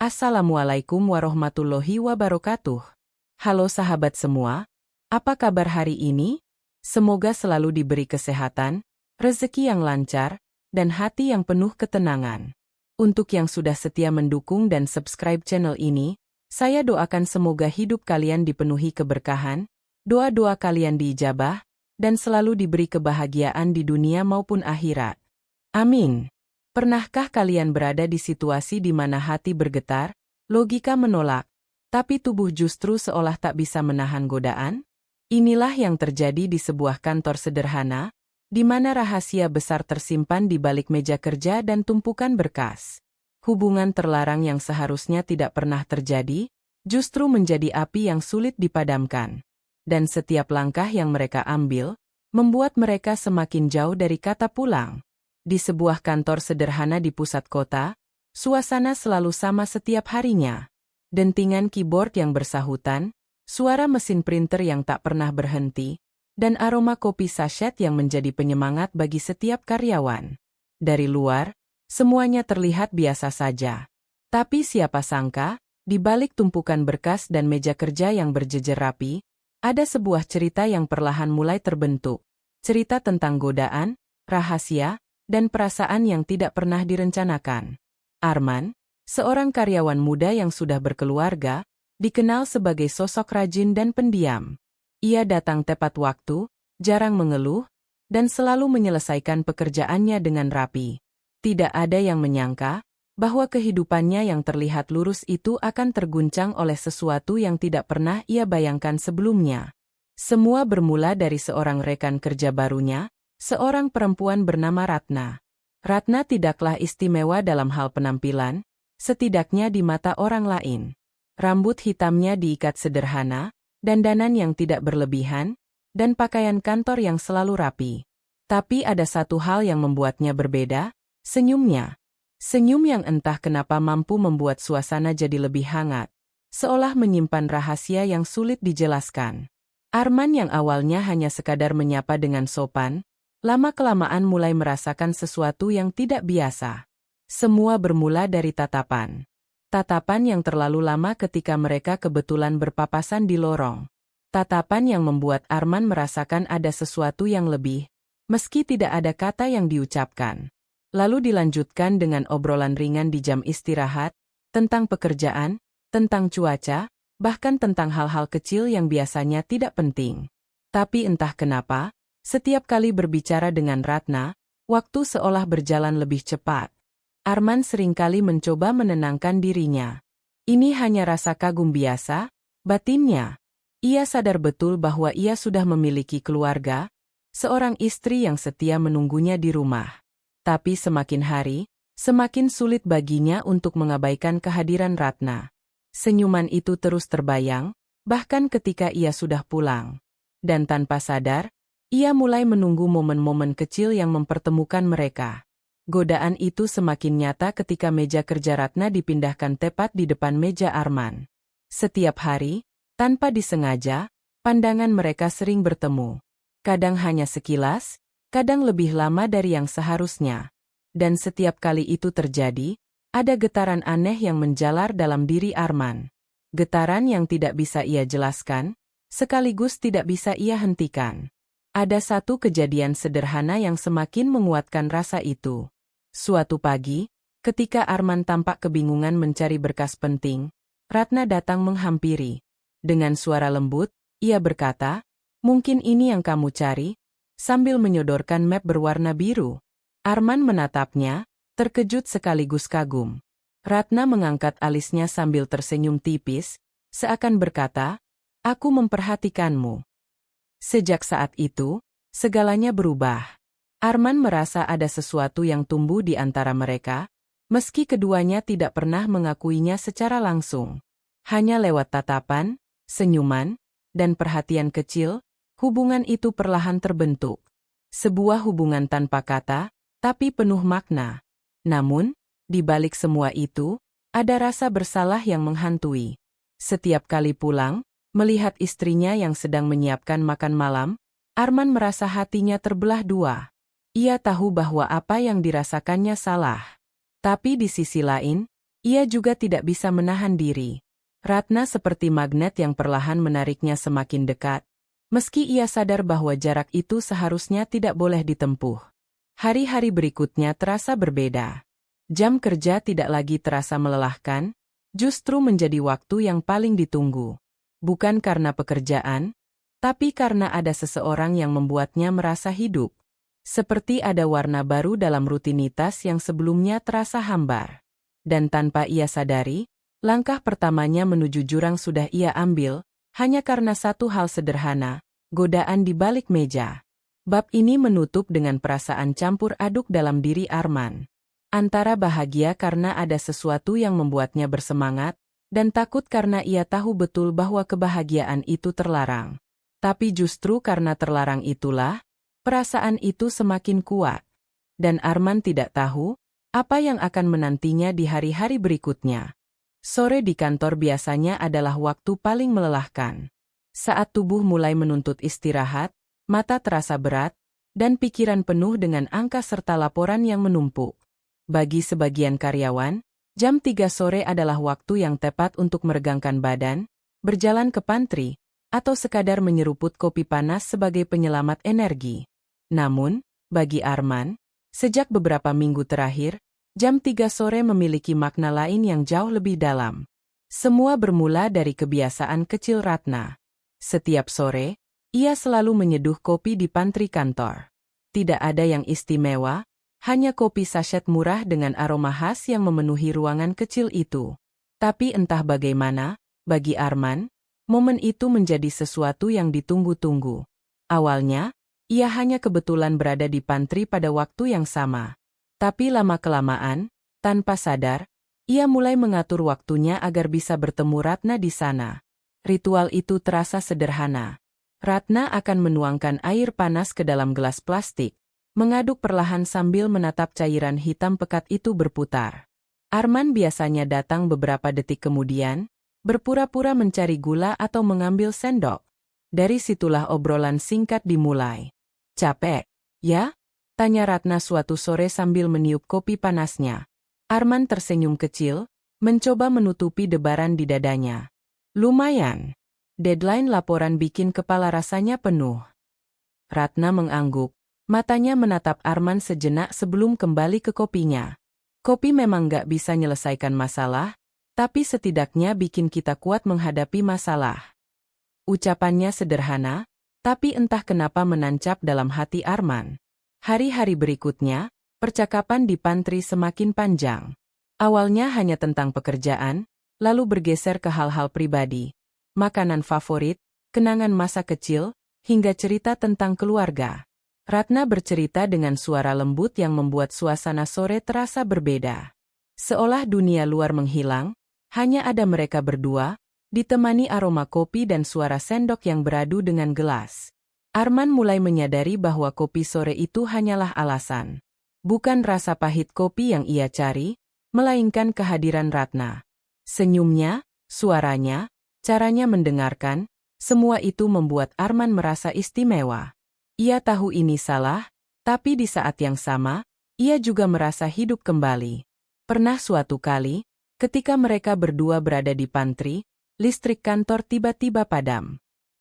Assalamualaikum warahmatullahi wabarakatuh. Halo sahabat semua, apa kabar hari ini? Semoga selalu diberi kesehatan, rezeki yang lancar, dan hati yang penuh ketenangan. Untuk yang sudah setia mendukung dan subscribe channel ini, saya doakan semoga hidup kalian dipenuhi keberkahan, doa-doa kalian diijabah, dan selalu diberi kebahagiaan di dunia maupun akhirat. Amin. Pernahkah kalian berada di situasi di mana hati bergetar, logika menolak, tapi tubuh justru seolah tak bisa menahan godaan? Inilah yang terjadi di sebuah kantor sederhana, di mana rahasia besar tersimpan di balik meja kerja dan tumpukan berkas. Hubungan terlarang yang seharusnya tidak pernah terjadi, justru menjadi api yang sulit dipadamkan. Dan setiap langkah yang mereka ambil, membuat mereka semakin jauh dari kata pulang. Di sebuah kantor sederhana di pusat kota, suasana selalu sama setiap harinya. Dentingan keyboard yang bersahutan, suara mesin printer yang tak pernah berhenti, dan aroma kopi sachet yang menjadi penyemangat bagi setiap karyawan. Dari luar, semuanya terlihat biasa saja. Tapi siapa sangka, di balik tumpukan berkas dan meja kerja yang berjejer rapi, ada sebuah cerita yang perlahan mulai terbentuk. Cerita tentang godaan, rahasia, dan perasaan yang tidak pernah direncanakan. Arman, seorang karyawan muda yang sudah berkeluarga, dikenal sebagai sosok rajin dan pendiam. Ia datang tepat waktu, jarang mengeluh, dan selalu menyelesaikan pekerjaannya dengan rapi. Tidak ada yang menyangka bahwa kehidupannya yang terlihat lurus itu akan terguncang oleh sesuatu yang tidak pernah ia bayangkan sebelumnya. Semua bermula dari seorang rekan kerja barunya, seorang perempuan bernama Ratna. Ratna tidaklah istimewa dalam hal penampilan, setidaknya di mata orang lain. Rambut hitamnya diikat sederhana, dandanan yang tidak berlebihan, dan pakaian kantor yang selalu rapi. Tapi ada satu hal yang membuatnya berbeda, senyumnya. Senyum yang entah kenapa mampu membuat suasana jadi lebih hangat, seolah menyimpan rahasia yang sulit dijelaskan. Arman yang awalnya hanya sekadar menyapa dengan sopan, lama-kelamaan mulai merasakan sesuatu yang tidak biasa. Semua bermula dari tatapan. Tatapan yang terlalu lama ketika mereka kebetulan berpapasan di lorong. Tatapan yang membuat Arman merasakan ada sesuatu yang lebih, meski tidak ada kata yang diucapkan. Lalu dilanjutkan dengan obrolan ringan di jam istirahat, tentang pekerjaan, tentang cuaca, bahkan tentang hal-hal kecil yang biasanya tidak penting. Tapi entah kenapa, setiap kali berbicara dengan Ratna, waktu seolah berjalan lebih cepat. Arman seringkali mencoba menenangkan dirinya. Ini hanya rasa kagum biasa, batinnya. Ia sadar betul bahwa ia sudah memiliki keluarga, seorang istri yang setia menunggunya di rumah. Tapi semakin hari, semakin sulit baginya untuk mengabaikan kehadiran Ratna. Senyuman itu terus terbayang, bahkan ketika ia sudah pulang. Dan tanpa sadar, ia mulai menunggu momen-momen kecil yang mempertemukan mereka. Godaan itu semakin nyata ketika meja kerja Ratna dipindahkan tepat di depan meja Arman. Setiap hari, tanpa disengaja, pandangan mereka sering bertemu. Kadang hanya sekilas, kadang lebih lama dari yang seharusnya. Dan setiap kali itu terjadi, ada getaran aneh yang menjalar dalam diri Arman. Getaran yang tidak bisa ia jelaskan, sekaligus tidak bisa ia hentikan. Ada satu kejadian sederhana yang semakin menguatkan rasa itu. Suatu pagi, ketika Arman tampak kebingungan mencari berkas penting, Ratna datang menghampiri. Dengan suara lembut, ia berkata, "Mungkin ini yang kamu cari?" sambil menyodorkan map berwarna biru. Arman menatapnya, terkejut sekaligus kagum. Ratna mengangkat alisnya sambil tersenyum tipis, seakan berkata, "Aku memperhatikanmu." Sejak saat itu, segalanya berubah. Arman merasa ada sesuatu yang tumbuh di antara mereka, meski keduanya tidak pernah mengakuinya secara langsung. Hanya lewat tatapan, senyuman, dan perhatian kecil, hubungan itu perlahan terbentuk. Sebuah hubungan tanpa kata, tapi penuh makna. Namun, di balik semua itu, ada rasa bersalah yang menghantui. Setiap kali pulang, melihat istrinya yang sedang menyiapkan makan malam, Arman merasa hatinya terbelah dua. Ia tahu bahwa apa yang dirasakannya salah. Tapi di sisi lain, Ia juga tidak bisa menahan diri. Ratna seperti magnet yang perlahan menariknya semakin dekat, meski ia sadar bahwa jarak itu seharusnya tidak boleh ditempuh. Hari-hari berikutnya terasa berbeda. Jam kerja tidak lagi terasa melelahkan, justru menjadi waktu yang paling ditunggu. Bukan karena pekerjaan, tapi karena ada seseorang yang membuatnya merasa hidup. Seperti ada warna baru dalam rutinitas yang sebelumnya terasa hambar. Dan tanpa ia sadari, langkah pertamanya menuju jurang sudah ia ambil, hanya karena satu hal sederhana, godaan di balik meja. Bab ini menutup dengan perasaan campur aduk dalam diri Arman. Antara bahagia karena ada sesuatu yang membuatnya bersemangat, dan takut karena ia tahu betul bahwa kebahagiaan itu terlarang. Tapi justru karena terlarang itulah, perasaan itu semakin kuat. Dan Arman tidak tahu apa yang akan menantinya di hari-hari berikutnya. Sore di kantor biasanya adalah waktu paling melelahkan. Saat tubuh mulai menuntut istirahat, mata terasa berat, dan pikiran penuh dengan angka serta laporan yang menumpuk. Bagi sebagian karyawan, jam 3 sore adalah waktu yang tepat untuk meregangkan badan, berjalan ke pantry, atau sekadar menyeruput kopi panas sebagai penyelamat energi. Namun, bagi Arman, sejak beberapa minggu terakhir, jam 3 sore memiliki makna lain yang jauh lebih dalam. Semua bermula dari kebiasaan kecil Ratna. Setiap sore, ia selalu menyeduh kopi di pantry kantor. Tidak ada yang istimewa, hanya kopi sachet murah dengan aroma khas yang memenuhi ruangan kecil itu. Tapi entah bagaimana, bagi Arman, momen itu menjadi sesuatu yang ditunggu-tunggu. Awalnya, ia hanya kebetulan berada di pantry pada waktu yang sama. Tapi lama-kelamaan, tanpa sadar, ia mulai mengatur waktunya agar bisa bertemu Ratna di sana. Ritual itu terasa sederhana. Ratna akan menuangkan air panas ke dalam gelas plastik, mengaduk perlahan sambil menatap cairan hitam pekat itu berputar. Arman biasanya datang beberapa detik kemudian, berpura-pura mencari gula atau mengambil sendok. Dari situlah obrolan singkat dimulai. "Capek, ya?" tanya Ratna suatu sore sambil meniup kopi panasnya. Arman tersenyum kecil, mencoba menutupi debaran di dadanya. "Lumayan. Deadline laporan bikin kepala rasanya penuh." Ratna mengangguk, matanya menatap Arman sejenak sebelum kembali ke kopinya. "Kopi memang gak bisa menyelesaikan masalah, tapi setidaknya bikin kita kuat menghadapi masalah." Ucapannya sederhana, tapi entah kenapa menancap dalam hati Arman. Hari-hari berikutnya, percakapan di pantry semakin panjang. Awalnya hanya tentang pekerjaan, lalu bergeser ke hal-hal pribadi. Makanan favorit, kenangan masa kecil, hingga cerita tentang keluarga. Ratna bercerita dengan suara lembut yang membuat suasana sore terasa berbeda. Seolah dunia luar menghilang, hanya ada mereka berdua, ditemani aroma kopi dan suara sendok yang beradu dengan gelas. Arman mulai menyadari bahwa kopi sore itu hanyalah alasan. Bukan rasa pahit kopi yang ia cari, melainkan kehadiran Ratna. Senyumnya, suaranya, caranya mendengarkan, semua itu membuat Arman merasa istimewa. Ia tahu ini salah, tapi di saat yang sama, ia juga merasa hidup kembali. Pernah suatu kali, ketika mereka berdua berada di pantry, listrik kantor tiba-tiba padam.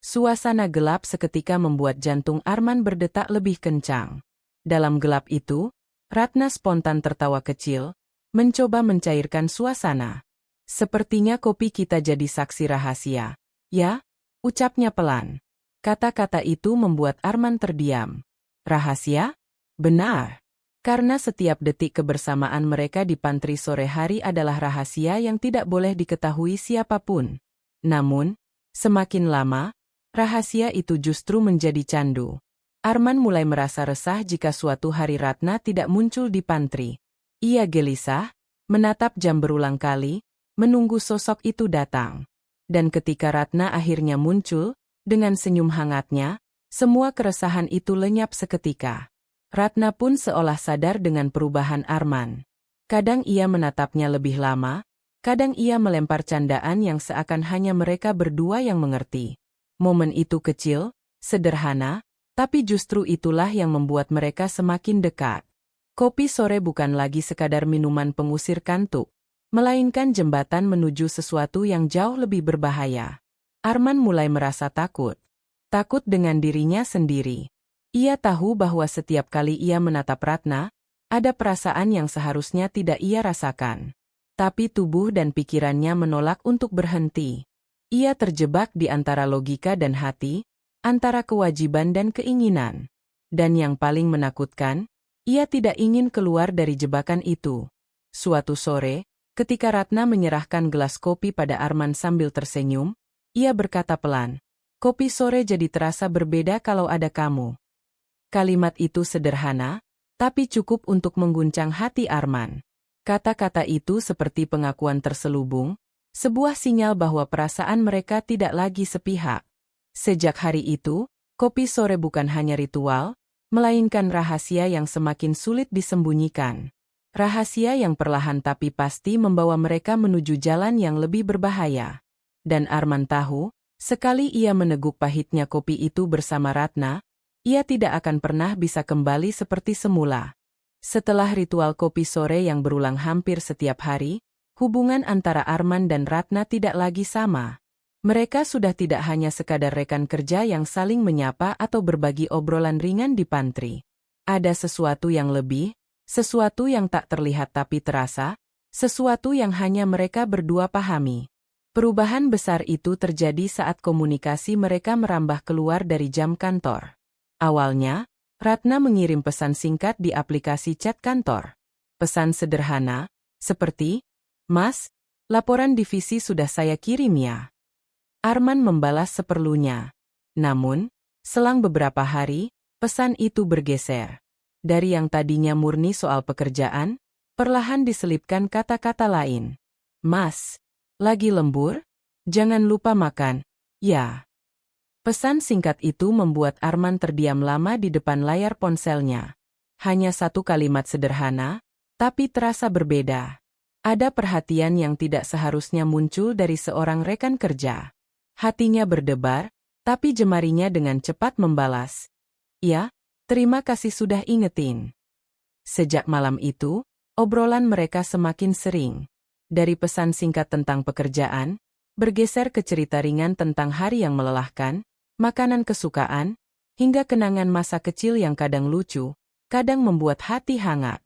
Suasana gelap seketika membuat jantung Arman berdetak lebih kencang. Dalam gelap itu, Ratna spontan tertawa kecil, mencoba mencairkan suasana. "Sepertinya kopi kita jadi saksi rahasia, ya?" ucapnya pelan. Kata-kata itu membuat Arman terdiam. Rahasia? Benar. Karena setiap detik kebersamaan mereka di pantry sore hari adalah rahasia yang tidak boleh diketahui siapapun. Namun, semakin lama, rahasia itu justru menjadi candu. Arman mulai merasa resah jika suatu hari Ratna tidak muncul di pantry. Ia gelisah, menatap jam berulang kali, menunggu sosok itu datang. Dan ketika Ratna akhirnya muncul, dengan senyum hangatnya, semua keresahan itu lenyap seketika. Ratna pun seolah sadar dengan perubahan Arman. Kadang ia menatapnya lebih lama, kadang ia melempar candaan yang seakan hanya mereka berdua yang mengerti. Momen itu kecil, sederhana, tapi justru itulah yang membuat mereka semakin dekat. Kopi sore bukan lagi sekadar minuman pengusir kantuk, melainkan jembatan menuju sesuatu yang jauh lebih berbahaya. Arman mulai merasa takut. Takut dengan dirinya sendiri. Ia tahu bahwa setiap kali ia menatap Ratna, ada perasaan yang seharusnya tidak ia rasakan. Tapi tubuh dan pikirannya menolak untuk berhenti. Ia terjebak di antara logika dan hati, antara kewajiban dan keinginan. Dan yang paling menakutkan, ia tidak ingin keluar dari jebakan itu. Suatu sore, ketika Ratna menyerahkan gelas kopi pada Arman sambil tersenyum, ia berkata pelan, "Kopi sore jadi terasa berbeda kalau ada kamu." Kalimat itu sederhana, tapi cukup untuk mengguncang hati Arman. Kata-kata itu seperti pengakuan terselubung, sebuah sinyal bahwa perasaan mereka tidak lagi sepihak. Sejak hari itu, kopi sore bukan hanya ritual, melainkan rahasia yang semakin sulit disembunyikan. Rahasia yang perlahan tapi pasti membawa mereka menuju jalan yang lebih berbahaya. Dan Arman tahu, sekali ia meneguk pahitnya kopi itu bersama Ratna, ia tidak akan pernah bisa kembali seperti semula. Setelah ritual kopi sore yang berulang hampir setiap hari, hubungan antara Arman dan Ratna tidak lagi sama. Mereka sudah tidak hanya sekadar rekan kerja yang saling menyapa atau berbagi obrolan ringan di pantry. Ada sesuatu yang lebih, sesuatu yang tak terlihat tapi terasa, sesuatu yang hanya mereka berdua pahami. Perubahan besar itu terjadi saat komunikasi mereka merambah keluar dari jam kantor. Awalnya, Ratna mengirim pesan singkat di aplikasi chat kantor. Pesan sederhana, seperti, "Mas, laporan divisi sudah saya kirim ya." Arman membalas seperlunya. Namun, selang beberapa hari, pesan itu bergeser. Dari yang tadinya murni soal pekerjaan, perlahan diselipkan kata-kata lain. "Mas, lagi lembur? Jangan lupa makan, ya." Pesan singkat itu membuat Arman terdiam lama di depan layar ponselnya. Hanya satu kalimat sederhana, tapi terasa berbeda. Ada perhatian yang tidak seharusnya muncul dari seorang rekan kerja. Hatinya berdebar, tapi jemarinya dengan cepat membalas, "Ya, terima kasih sudah ingetin." Sejak malam itu, obrolan mereka semakin sering. Dari pesan singkat tentang pekerjaan, bergeser ke cerita ringan tentang hari yang melelahkan, makanan kesukaan, hingga kenangan masa kecil yang kadang lucu, kadang membuat hati hangat.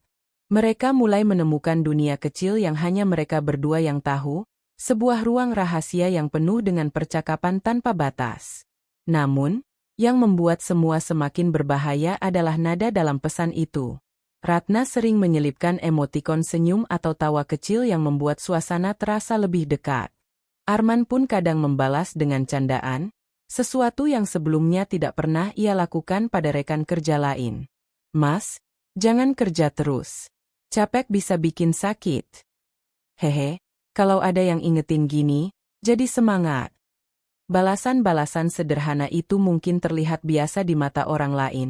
Mereka mulai menemukan dunia kecil yang hanya mereka berdua yang tahu, sebuah ruang rahasia yang penuh dengan percakapan tanpa batas. Namun, yang membuat semua semakin berbahaya adalah nada dalam pesan itu. Ratna sering menyelipkan emotikon senyum atau tawa kecil yang membuat suasana terasa lebih dekat. Arman pun kadang membalas dengan candaan, sesuatu yang sebelumnya tidak pernah ia lakukan pada rekan kerja lain. "Mas, jangan kerja terus. Capek bisa bikin sakit." "Hehe, kalau ada yang ingetin gini, jadi semangat." Balasan-balasan sederhana itu mungkin terlihat biasa di mata orang lain,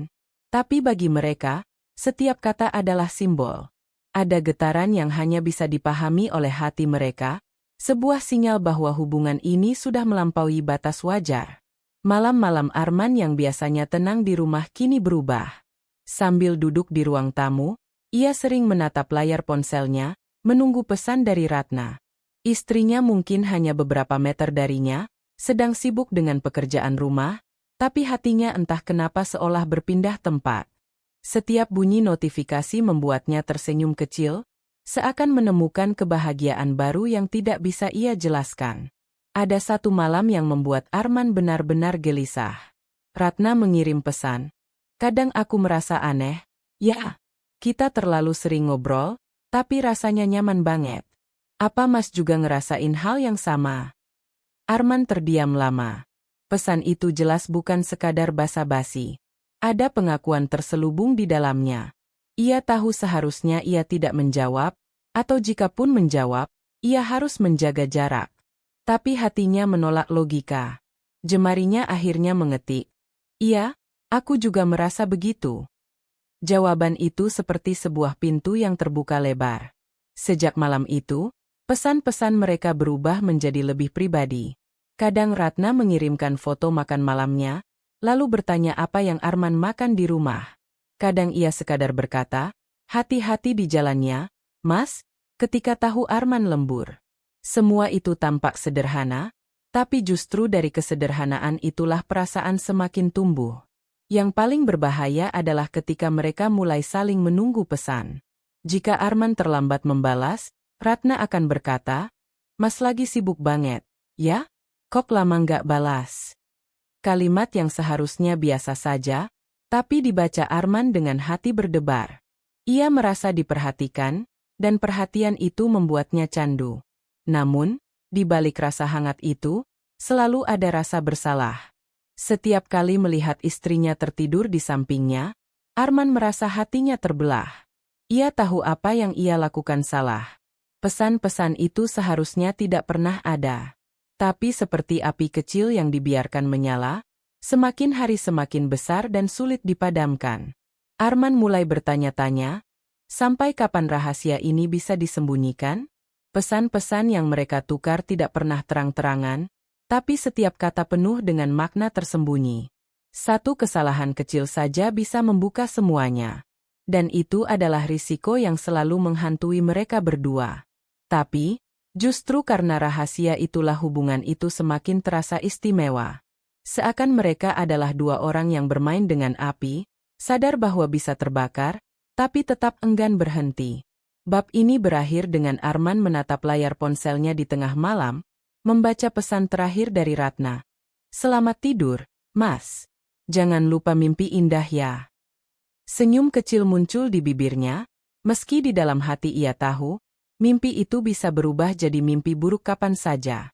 tapi bagi mereka, setiap kata adalah simbol. Ada getaran yang hanya bisa dipahami oleh hati mereka, sebuah sinyal bahwa hubungan ini sudah melampaui batas wajar. Malam-malam Arman yang biasanya tenang di rumah kini berubah. Sambil duduk di ruang tamu, ia sering menatap layar ponselnya, menunggu pesan dari Ratna. Istrinya mungkin hanya beberapa meter darinya, sedang sibuk dengan pekerjaan rumah, tapi hatinya entah kenapa seolah berpindah tempat. Setiap bunyi notifikasi membuatnya tersenyum kecil, seakan menemukan kebahagiaan baru yang tidak bisa ia jelaskan. Ada satu malam yang membuat Arman benar-benar gelisah. Ratna mengirim pesan, "Kadang aku merasa aneh, ya, kita terlalu sering ngobrol, tapi rasanya nyaman banget. Apa Mas juga ngerasain hal yang sama?" Arman terdiam lama. Pesan itu jelas bukan sekadar basa-basi. Ada pengakuan terselubung di dalamnya. Ia tahu seharusnya ia tidak menjawab, atau jikapun menjawab, ia harus menjaga jarak. Tapi hatinya menolak logika. Jemarinya akhirnya mengetik, "Iya, aku juga merasa begitu." Jawaban itu seperti sebuah pintu yang terbuka lebar. Sejak malam itu, pesan-pesan mereka berubah menjadi lebih pribadi. Kadang Ratna mengirimkan foto makan malamnya, lalu bertanya apa yang Arman makan di rumah. Kadang ia sekadar berkata, "Hati-hati di jalannya, Mas, ketika tahu Arman lembur. Semua itu tampak sederhana, tapi justru dari kesederhanaan itulah perasaan semakin tumbuh. Yang paling berbahaya adalah ketika mereka mulai saling menunggu pesan. Jika Arman terlambat membalas, Ratna akan berkata, "Mas lagi sibuk banget, ya? Kok lama nggak balas?" Kalimat yang seharusnya biasa saja, tapi dibaca Arman dengan hati berdebar. Ia merasa diperhatikan, dan perhatian itu membuatnya candu. Namun, di balik rasa hangat itu, selalu ada rasa bersalah. Setiap kali melihat istrinya tertidur di sampingnya, Arman merasa hatinya terbelah. Ia tahu apa yang ia lakukan salah. Pesan-pesan itu seharusnya tidak pernah ada. Tapi seperti api kecil yang dibiarkan menyala, semakin hari semakin besar dan sulit dipadamkan. Arman mulai bertanya-tanya, sampai kapan rahasia ini bisa disembunyikan? Pesan-pesan yang mereka tukar tidak pernah terang-terangan, tapi setiap kata penuh dengan makna tersembunyi. Satu kesalahan kecil saja bisa membuka semuanya. Dan itu adalah risiko yang selalu menghantui mereka berdua. Tapi, justru karena rahasia itulah hubungan itu semakin terasa istimewa. Seakan mereka adalah dua orang yang bermain dengan api, sadar bahwa bisa terbakar, tapi tetap enggan berhenti. Bab ini berakhir dengan Arman menatap layar ponselnya di tengah malam, membaca pesan terakhir dari Ratna. "Selamat tidur, Mas. Jangan lupa mimpi indah ya." Senyum kecil muncul di bibirnya, meski di dalam hati ia tahu, mimpi itu bisa berubah jadi mimpi buruk kapan saja.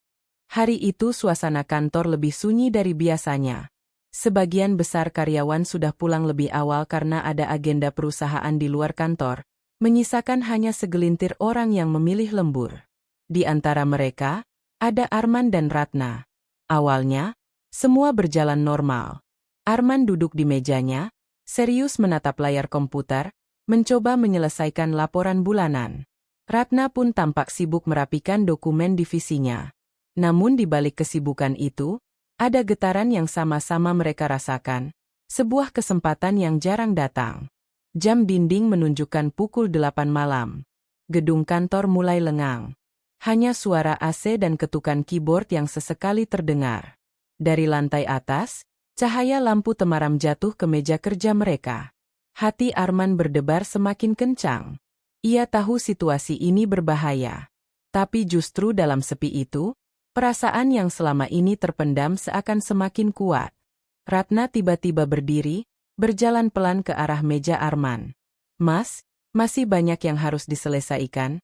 Hari itu suasana kantor lebih sunyi dari biasanya. Sebagian besar karyawan sudah pulang lebih awal karena ada agenda perusahaan di luar kantor, menyisakan hanya segelintir orang yang memilih lembur. Di antara mereka, ada Arman dan Ratna. Awalnya, semua berjalan normal. Arman duduk di mejanya, serius menatap layar komputer, mencoba menyelesaikan laporan bulanan. Ratna pun tampak sibuk merapikan dokumen divisinya. Namun di balik kesibukan itu, ada getaran yang sama-sama mereka rasakan, sebuah kesempatan yang jarang datang. Jam dinding menunjukkan pukul 8 malam. Gedung kantor mulai lengang. Hanya suara AC dan ketukan keyboard yang sesekali terdengar. Dari lantai atas, cahaya lampu temaram jatuh ke meja kerja mereka. Hati Arman berdebar semakin kencang. Ia tahu situasi ini berbahaya. Tapi justru dalam sepi itu, perasaan yang selama ini terpendam seakan semakin kuat. Ratna tiba-tiba berdiri, berjalan pelan ke arah meja Arman. "Mas, masih banyak yang harus diselesaikan?"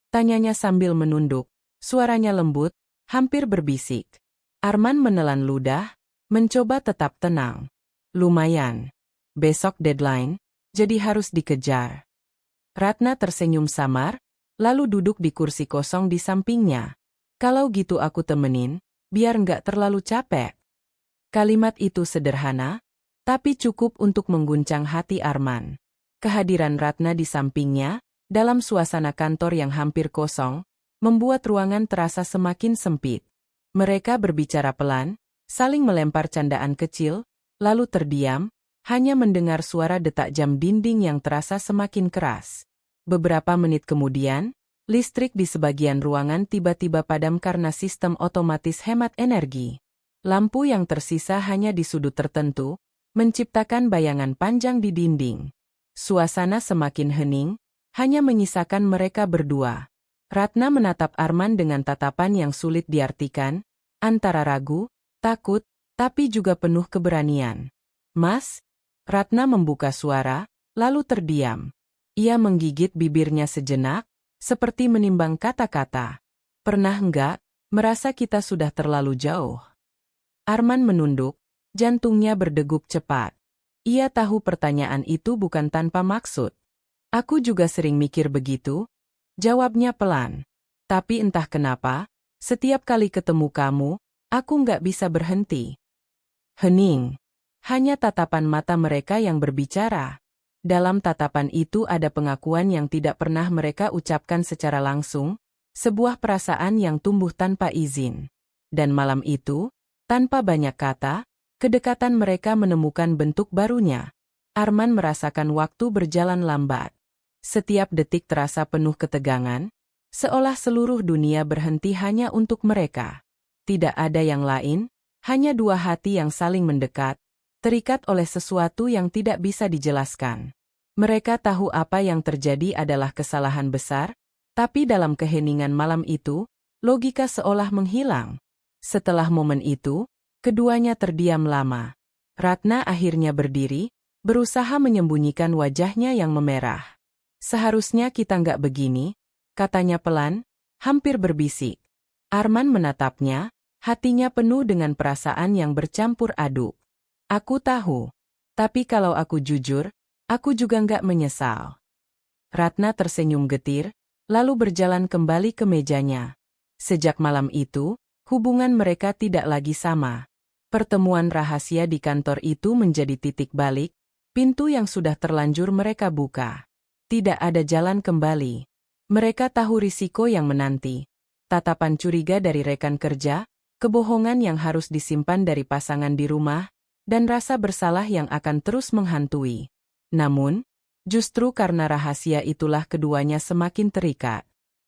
Tanyanya sambil menunduk, suaranya lembut, hampir berbisik. Arman menelan ludah, mencoba tetap tenang. "Lumayan. Besok deadline, jadi harus dikejar." Ratna tersenyum samar, lalu duduk di kursi kosong di sampingnya. "Kalau gitu aku temenin, biar nggak terlalu capek." Kalimat itu sederhana, tapi cukup untuk mengguncang hati Arman. Kehadiran Ratna di sampingnya, dalam suasana kantor yang hampir kosong, membuat ruangan terasa semakin sempit. Mereka berbicara pelan, saling melempar candaan kecil, lalu terdiam, hanya mendengar suara detak jam dinding yang terasa semakin keras. Beberapa menit kemudian, listrik di sebagian ruangan tiba-tiba padam karena sistem otomatis hemat energi. Lampu yang tersisa hanya di sudut tertentu, menciptakan bayangan panjang di dinding. Suasana semakin hening, hanya menyisakan mereka berdua. Ratna menatap Arman dengan tatapan yang sulit diartikan, antara ragu, takut, tapi juga penuh keberanian. "Mas?" Ratna membuka suara, lalu terdiam. Ia menggigit bibirnya sejenak, seperti menimbang kata-kata. "Pernah enggak merasa kita sudah terlalu jauh?" Arman menunduk, jantungnya berdegup cepat. Ia tahu pertanyaan itu bukan tanpa maksud. "Aku juga sering mikir begitu," jawabnya pelan. "Tapi entah kenapa, setiap kali ketemu kamu, aku nggak bisa berhenti." Hening. Hanya tatapan mata mereka yang berbicara. Dalam tatapan itu ada pengakuan yang tidak pernah mereka ucapkan secara langsung, sebuah perasaan yang tumbuh tanpa izin. Dan malam itu, tanpa banyak kata, kedekatan mereka menemukan bentuk barunya. Arman merasakan waktu berjalan lambat. Setiap detik terasa penuh ketegangan, Seolah seluruh dunia berhenti hanya untuk mereka. Tidak ada yang lain, hanya dua hati yang saling mendekat, terikat oleh sesuatu yang tidak bisa dijelaskan. Mereka tahu apa yang terjadi adalah kesalahan besar, tapi dalam keheningan malam itu, logika seolah menghilang. Setelah momen itu, keduanya terdiam lama. Ratna akhirnya berdiri, berusaha menyembunyikan wajahnya yang memerah. Seharusnya kita nggak begini, katanya pelan, hampir berbisik. Arman menatapnya, hatinya penuh dengan perasaan yang bercampur aduk. Aku tahu. Tapi kalau aku jujur, aku juga nggak menyesal. Ratna tersenyum getir, lalu berjalan kembali ke mejanya. Sejak malam itu, hubungan mereka tidak lagi sama. Pertemuan rahasia di kantor itu menjadi titik balik, pintu yang sudah terlanjur mereka buka. Tidak ada jalan kembali. Mereka tahu risiko yang menanti. Tatapan curiga dari rekan kerja, kebohongan yang harus disimpan dari pasangan di rumah, dan rasa bersalah yang akan terus menghantui. Namun, justru karena rahasia itulah keduanya semakin terikat.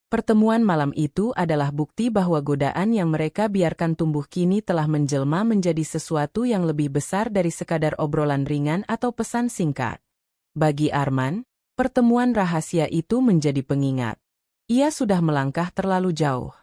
Pertemuan malam itu adalah bukti bahwa godaan yang mereka biarkan tumbuh kini telah menjelma menjadi sesuatu yang lebih besar dari sekadar obrolan ringan atau pesan singkat. Bagi Arman, pertemuan rahasia itu menjadi pengingat. Ia sudah melangkah terlalu jauh.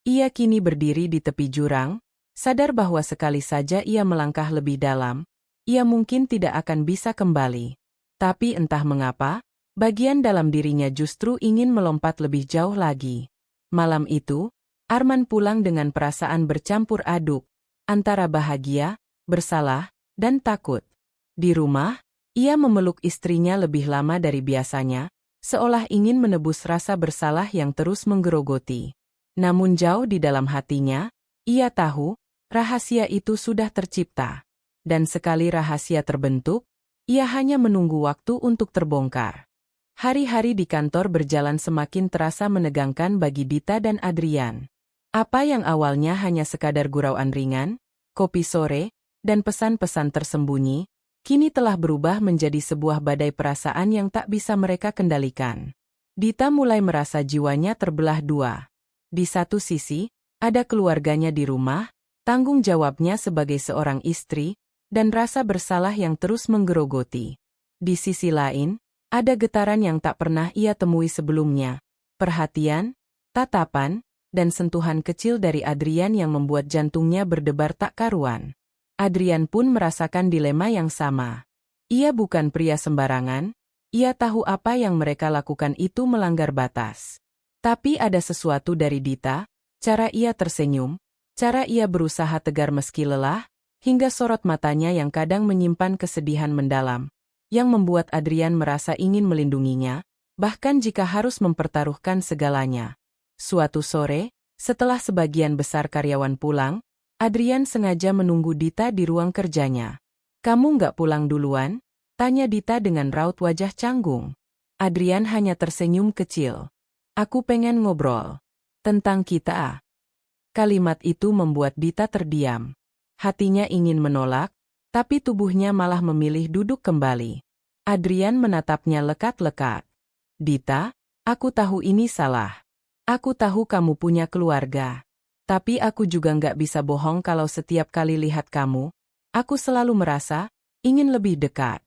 Ia kini berdiri di tepi jurang, sadar bahwa sekali saja ia melangkah lebih dalam, ia mungkin tidak akan bisa kembali. Tapi entah mengapa, bagian dalam dirinya justru ingin melompat lebih jauh lagi. Malam itu, Arman pulang dengan perasaan bercampur aduk, antara bahagia, bersalah, dan takut. Di rumah, ia memeluk istrinya lebih lama dari biasanya, seolah ingin menebus rasa bersalah yang terus menggerogoti. Namun jauh di dalam hatinya, ia tahu, rahasia itu sudah tercipta. Dan sekali rahasia terbentuk, ia hanya menunggu waktu untuk terbongkar. Hari-hari di kantor berjalan semakin terasa menegangkan bagi Dita dan Adrian. Apa yang awalnya hanya sekadar gurauan ringan, kopi sore, dan pesan-pesan tersembunyi, kini telah berubah menjadi sebuah badai perasaan yang tak bisa mereka kendalikan. Dita mulai merasa jiwanya terbelah dua. Di satu sisi, ada keluarganya di rumah, tanggung jawabnya sebagai seorang istri, dan rasa bersalah yang terus menggerogoti. Di sisi lain, ada getaran yang tak pernah ia temui sebelumnya, perhatian, tatapan, dan sentuhan kecil dari Adrian yang membuat jantungnya berdebar tak karuan. Adrian pun merasakan dilema yang sama. Ia bukan pria sembarangan, ia tahu apa yang mereka lakukan itu melanggar batas. Tapi ada sesuatu dari Dita, cara ia tersenyum, cara ia berusaha tegar meski lelah, hingga sorot matanya yang kadang menyimpan kesedihan mendalam, yang membuat Adrian merasa ingin melindunginya, bahkan jika harus mempertaruhkan segalanya. Suatu sore, setelah sebagian besar karyawan pulang, Adrian sengaja menunggu Dita di ruang kerjanya. "Kamu nggak pulang duluan?" tanya Dita dengan raut wajah canggung. Adrian hanya tersenyum kecil. "Aku pengen ngobrol. Tentang kita." Kalimat itu membuat Dita terdiam. Hatinya ingin menolak, tapi tubuhnya malah memilih duduk kembali. Adrian menatapnya lekat-lekat. "Dita, aku tahu ini salah. Aku tahu kamu punya keluarga. Tapi aku juga nggak bisa bohong kalau setiap kali lihat kamu, aku selalu merasa, ingin lebih dekat.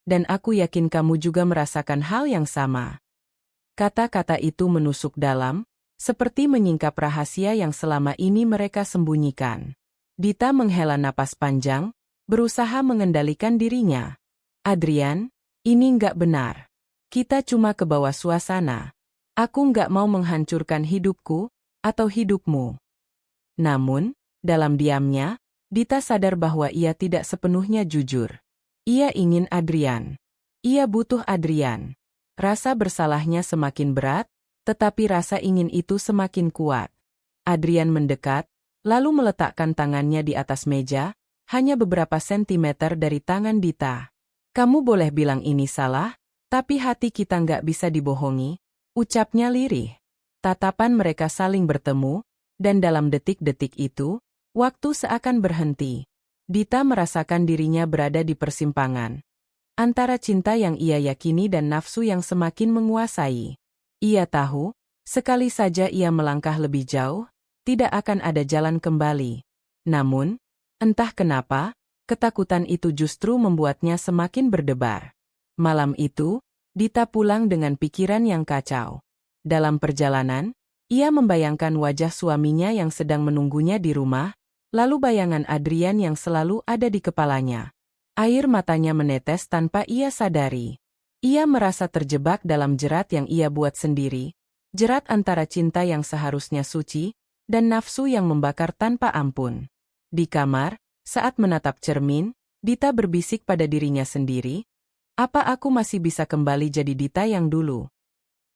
Dan aku yakin kamu juga merasakan hal yang sama." Kata-kata itu menusuk dalam, seperti menyingkap rahasia yang selama ini mereka sembunyikan. Dita menghela napas panjang, berusaha mengendalikan dirinya. "Adrian, ini nggak benar. Kita cuma ke bawah suasana. Aku nggak mau menghancurkan hidupku, atau hidupmu." Namun, dalam diamnya, Dita sadar bahwa ia tidak sepenuhnya jujur. Ia ingin Adrian. Ia butuh Adrian. Rasa bersalahnya semakin berat, tetapi rasa ingin itu semakin kuat. Adrian mendekat, lalu meletakkan tangannya di atas meja, hanya beberapa sentimeter dari tangan Dita. "Kamu boleh bilang ini salah, tapi hati kita nggak bisa dibohongi," ucapnya lirih. Tatapan mereka saling bertemu, dan dalam detik-detik itu, waktu seakan berhenti. Dita merasakan dirinya berada di persimpangan antara cinta yang ia yakini dan nafsu yang semakin menguasai. Ia tahu, Sekali saja ia melangkah lebih jauh, tidak akan ada jalan kembali. Namun, entah kenapa, ketakutan itu justru membuatnya semakin berdebar. Malam itu, Dita pulang dengan pikiran yang kacau. Dalam perjalanan, ia membayangkan wajah suaminya yang sedang menunggunya di rumah, lalu bayangan Adrian yang selalu ada di kepalanya. Air matanya menetes tanpa ia sadari. Ia merasa terjebak dalam jerat yang ia buat sendiri, jerat antara cinta yang seharusnya suci, dan nafsu yang membakar tanpa ampun. Di kamar, saat menatap cermin, Dita berbisik pada dirinya sendiri, apa aku masih bisa kembali jadi Dita yang dulu?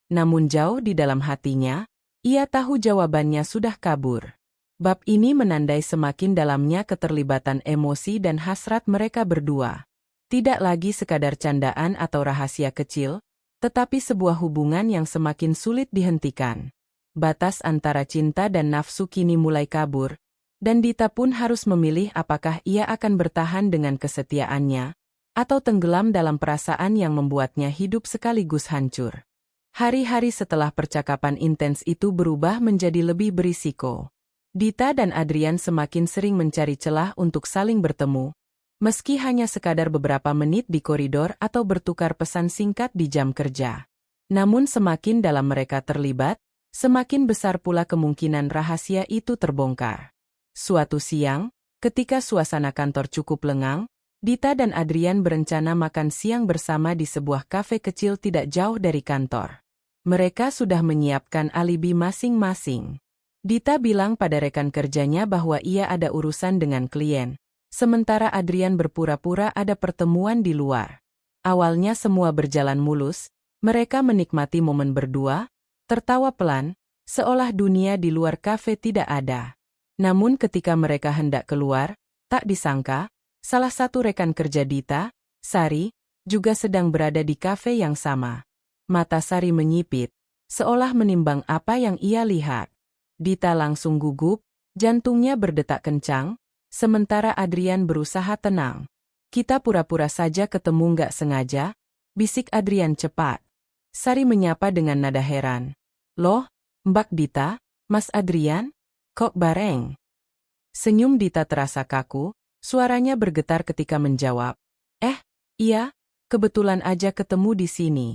Namun jauh di dalam hatinya, ia tahu jawabannya sudah kabur. Bab ini menandai semakin dalamnya keterlibatan emosi dan hasrat mereka berdua. Tidak lagi sekadar candaan atau rahasia kecil, tetapi sebuah hubungan yang semakin sulit dihentikan. Batas antara cinta dan nafsu kini mulai kabur, dan Dita pun harus memilih apakah ia akan bertahan dengan kesetiaannya, atau tenggelam dalam perasaan yang membuatnya hidup sekaligus hancur. Hari-hari setelah percakapan intens itu berubah menjadi lebih berisiko. Dita dan Adrian semakin sering mencari celah untuk saling bertemu, meski hanya sekadar beberapa menit di koridor atau bertukar pesan singkat di jam kerja. Namun semakin dalam mereka terlibat, semakin besar pula kemungkinan rahasia itu terbongkar. Suatu siang, ketika suasana kantor cukup lengang, Dita dan Adrian berencana makan siang bersama di sebuah kafe kecil tidak jauh dari kantor. Mereka sudah menyiapkan alibi masing-masing. Dita bilang pada rekan kerjanya bahwa ia ada urusan dengan klien, sementara Adrian berpura-pura ada pertemuan di luar. Awalnya semua berjalan mulus, mereka menikmati momen berdua, tertawa pelan, seolah dunia di luar kafe tidak ada. Namun ketika mereka hendak keluar, tak disangka, salah satu rekan kerja Dita, Sari, juga sedang berada di kafe yang sama. Mata Sari menyipit, seolah menimbang apa yang ia lihat. Dita langsung gugup, jantungnya berdetak kencang, sementara Adrian berusaha tenang. Kita pura-pura saja ketemu nggak sengaja, bisik Adrian cepat. Sari menyapa dengan nada heran. Loh, Mbak Dita, Mas Adrian? Kok bareng? Senyum Dita terasa kaku, suaranya bergetar ketika menjawab. Iya, kebetulan aja ketemu di sini.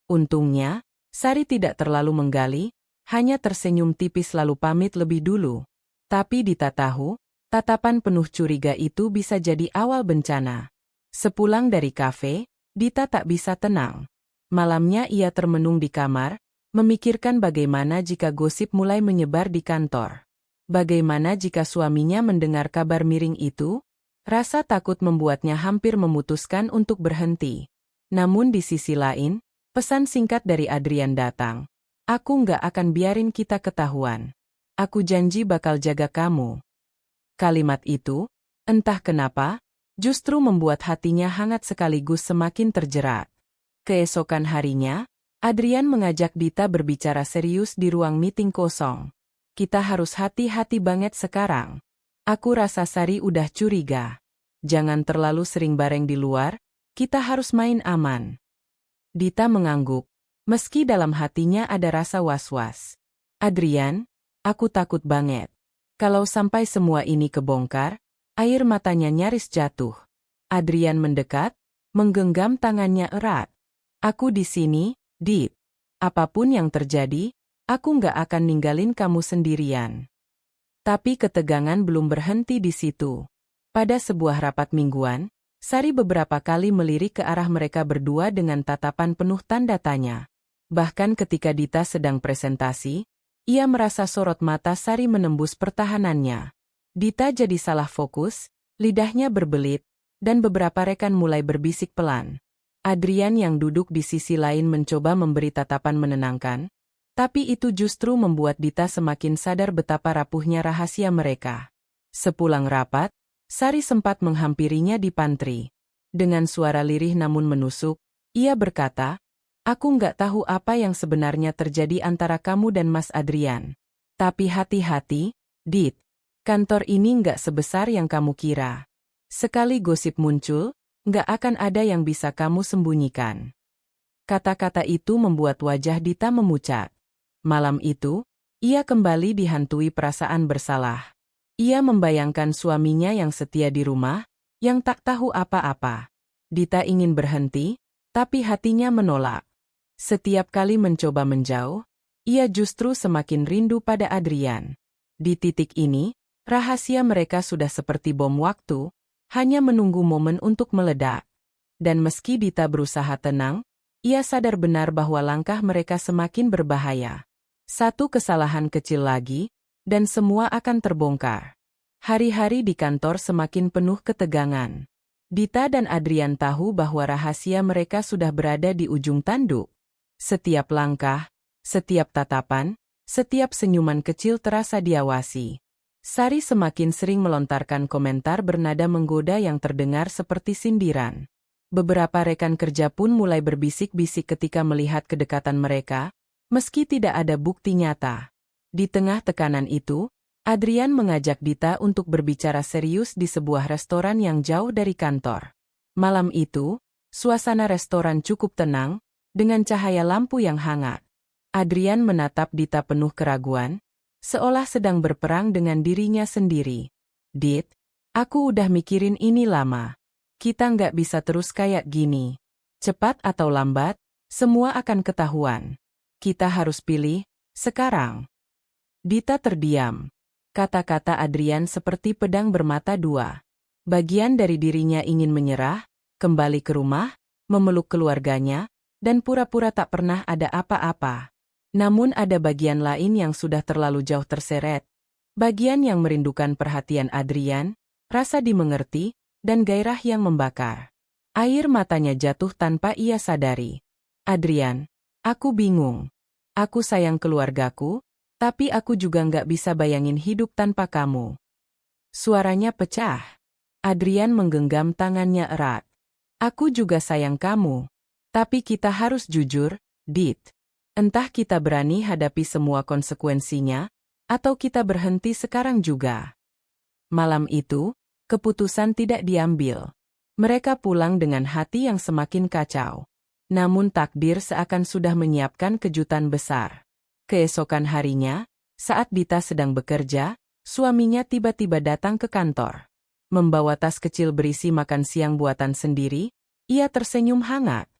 Untungnya, Sari tidak terlalu menggali, hanya tersenyum tipis lalu pamit lebih dulu. Tapi Dita tahu, tatapan penuh curiga itu bisa jadi awal bencana. Sepulang dari kafe, Dita tak bisa tenang. Malamnya ia termenung di kamar, memikirkan bagaimana jika gosip mulai menyebar di kantor. Bagaimana jika suaminya mendengar kabar miring itu? Rasa takut membuatnya hampir memutuskan untuk berhenti. Namun di sisi lain, pesan singkat dari Adrian datang. Aku nggak akan biarin kita ketahuan. Aku janji bakal jaga kamu. Kalimat itu, entah kenapa, justru membuat hatinya hangat sekaligus semakin terjerat. Keesokan harinya, Adrian mengajak Dita berbicara serius di ruang meeting kosong. Kita harus hati-hati banget sekarang. Aku rasa Sari udah curiga. Jangan terlalu sering bareng di luar, kita harus main aman. Dita mengangguk, meski dalam hatinya ada rasa was-was. Adrian, aku takut banget. Kalau sampai semua ini kebongkar, air matanya nyaris jatuh. Adrian mendekat, menggenggam tangannya erat. Aku di sini, Dit. Apapun yang terjadi, aku nggak akan ninggalin kamu sendirian. Tapi ketegangan belum berhenti di situ. Pada sebuah rapat mingguan, Sari beberapa kali melirik ke arah mereka berdua dengan tatapan penuh tanda tanya. Bahkan ketika Dita sedang presentasi, ia merasa sorot mata Sari menembus pertahanannya. Dita jadi salah fokus, lidahnya berbelit, dan beberapa rekan mulai berbisik pelan. Adrian yang duduk di sisi lain mencoba memberi tatapan menenangkan, tapi itu justru membuat Dita semakin sadar betapa rapuhnya rahasia mereka. Sepulang rapat, Sari sempat menghampirinya di pantry. Dengan suara lirih namun menusuk, ia berkata, aku nggak tahu apa yang sebenarnya terjadi antara kamu dan Mas Adrian. Tapi hati-hati, Dit. Kantor ini nggak sebesar yang kamu kira. Sekali gosip muncul, nggak akan ada yang bisa kamu sembunyikan. Kata-kata itu membuat wajah Dita memucat. Malam itu, ia kembali dihantui perasaan bersalah. Ia membayangkan suaminya yang setia di rumah, yang tak tahu apa-apa. Dita ingin berhenti, tapi hatinya menolak. Setiap kali mencoba menjauh, ia justru semakin rindu pada Adrian. Di titik ini, rahasia mereka sudah seperti bom waktu, hanya menunggu momen untuk meledak. Dan meski Dita berusaha tenang, ia sadar benar bahwa langkah mereka semakin berbahaya. Satu kesalahan kecil lagi, dan semua akan terbongkar. Hari-hari di kantor semakin penuh ketegangan. Dita dan Adrian tahu bahwa rahasia mereka sudah berada di ujung tanduk. Setiap langkah, setiap tatapan, setiap senyuman kecil terasa diawasi. Sari semakin sering melontarkan komentar bernada menggoda yang terdengar seperti sindiran. Beberapa rekan kerja pun mulai berbisik-bisik ketika melihat kedekatan mereka, meski tidak ada bukti nyata. Di tengah tekanan itu, Adrian mengajak Dita untuk berbicara serius di sebuah restoran yang jauh dari kantor. Malam itu, suasana restoran cukup tenang, dengan cahaya lampu yang hangat. Adrian menatap Dita penuh keraguan, seolah sedang berperang dengan dirinya sendiri. "Dit, aku udah mikirin ini lama. Kita nggak bisa terus kayak gini. Cepat atau lambat, semua akan ketahuan. Kita harus pilih, sekarang." Dita terdiam. Kata-kata Adrian seperti pedang bermata dua. Bagian dari dirinya ingin menyerah, kembali ke rumah, memeluk keluarganya, dan pura-pura tak pernah ada apa-apa. Namun ada bagian lain yang sudah terlalu jauh terseret. Bagian yang merindukan perhatian Adrian, rasa dimengerti, dan gairah yang membakar. Air matanya jatuh tanpa ia sadari. "Adrian, aku bingung. Aku sayang keluargaku, tapi aku juga nggak bisa bayangin hidup tanpa kamu." Suaranya pecah. Adrian menggenggam tangannya erat. "Aku juga sayang kamu. Tapi kita harus jujur, Dit. Entah kita berani hadapi semua konsekuensinya, atau kita berhenti sekarang juga." Malam itu, keputusan tidak diambil. Mereka pulang dengan hati yang semakin kacau. Namun takdir seakan sudah menyiapkan kejutan besar. Keesokan harinya, saat Dita sedang bekerja, suaminya tiba-tiba datang ke kantor. Membawa tas kecil berisi makan siang buatan sendiri, ia tersenyum hangat.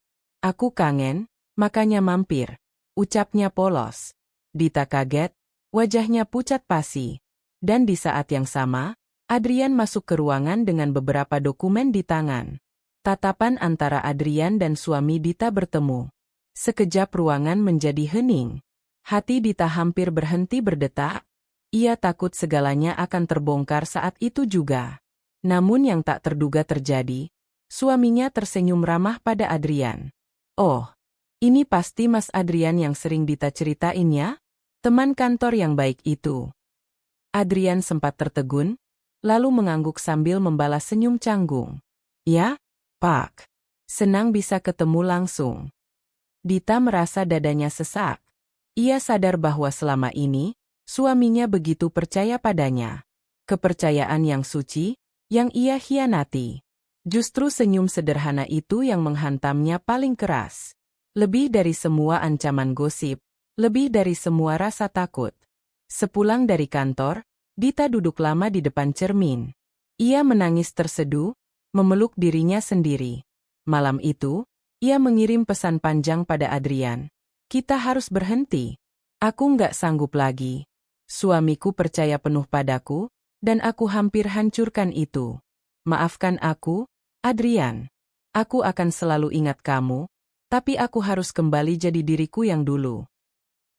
"Aku kangen, makanya mampir," ucapnya polos. Dita kaget, wajahnya pucat pasi. Dan di saat yang sama, Adrian masuk ke ruangan dengan beberapa dokumen di tangan. Tatapan antara Adrian dan suami Dita bertemu. Sekejap ruangan menjadi hening. Hati Dita hampir berhenti berdetak. Ia takut segalanya akan terbongkar saat itu juga. Namun yang tak terduga terjadi. Suaminya tersenyum ramah pada Adrian. "Oh, ini pasti Mas Adrian yang sering Dita ceritain ya? Teman kantor yang baik itu." Adrian sempat tertegun, lalu mengangguk sambil membalas senyum canggung. "Ya, Pak. Senang bisa ketemu langsung." Dita merasa dadanya sesak. Ia sadar bahwa selama ini, suaminya begitu percaya padanya. Kepercayaan yang suci, yang ia hianati. Justru senyum sederhana itu yang menghantamnya paling keras. Lebih dari semua ancaman gosip, lebih dari semua rasa takut. Sepulang dari kantor, Dita duduk lama di depan cermin. Ia menangis terseduh, memeluk dirinya sendiri. Malam itu, ia mengirim pesan panjang pada Adrian. "Kita harus berhenti. Aku nggak sanggup lagi. Suamiku percaya penuh padaku, dan aku hampir hancurkan itu. Maafkan aku, Adrian. Aku akan selalu ingat kamu, tapi aku harus kembali jadi diriku yang dulu."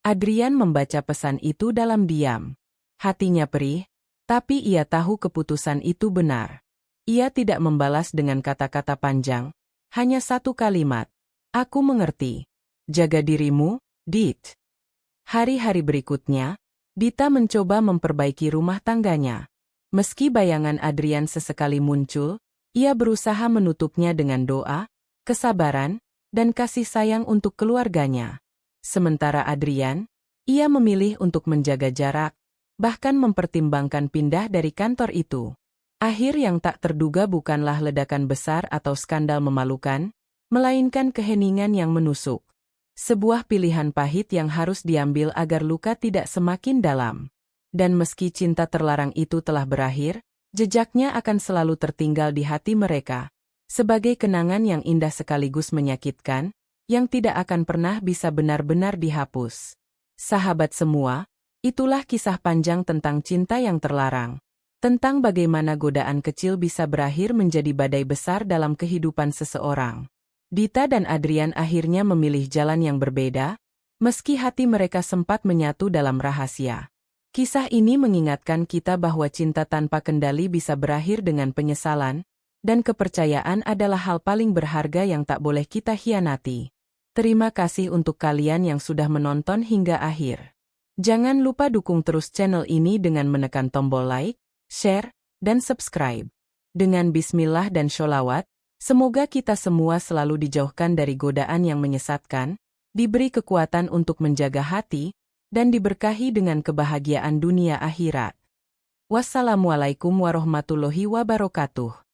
Adrian membaca pesan itu dalam diam. Hatinya perih, tapi ia tahu keputusan itu benar. Ia tidak membalas dengan kata-kata panjang, hanya satu kalimat. "Aku mengerti. Jaga dirimu, Dit." Hari-hari berikutnya, Dita mencoba memperbaiki rumah tangganya. Meski bayangan Adrian sesekali muncul, ia berusaha menutupnya dengan doa, kesabaran, dan kasih sayang untuk keluarganya. Sementara Adrian, ia memilih untuk menjaga jarak, bahkan mempertimbangkan pindah dari kantor itu. Akhir yang tak terduga bukanlah ledakan besar atau skandal memalukan, melainkan keheningan yang menusuk. Sebuah pilihan pahit yang harus diambil agar luka tidak semakin dalam. Dan meski cinta terlarang itu telah berakhir, jejaknya akan selalu tertinggal di hati mereka. Sebagai kenangan yang indah sekaligus menyakitkan, yang tidak akan pernah bisa benar-benar dihapus. Sahabat semua, itulah kisah panjang tentang cinta yang terlarang. Tentang bagaimana godaan kecil bisa berakhir menjadi badai besar dalam kehidupan seseorang. Dita dan Adrian akhirnya memilih jalan yang berbeda, meski hati mereka sempat menyatu dalam rahasia. Kisah ini mengingatkan kita bahwa cinta tanpa kendali bisa berakhir dengan penyesalan, dan kepercayaan adalah hal paling berharga yang tak boleh kita khianati. Terima kasih untuk kalian yang sudah menonton hingga akhir. Jangan lupa dukung terus channel ini dengan menekan tombol like, share, dan subscribe. Dengan bismillah dan sholawat, semoga kita semua selalu dijauhkan dari godaan yang menyesatkan, diberi kekuatan untuk menjaga hati, dan diberkahi dengan kebahagiaan dunia akhirat. Wassalamualaikum warahmatullahi wabarakatuh.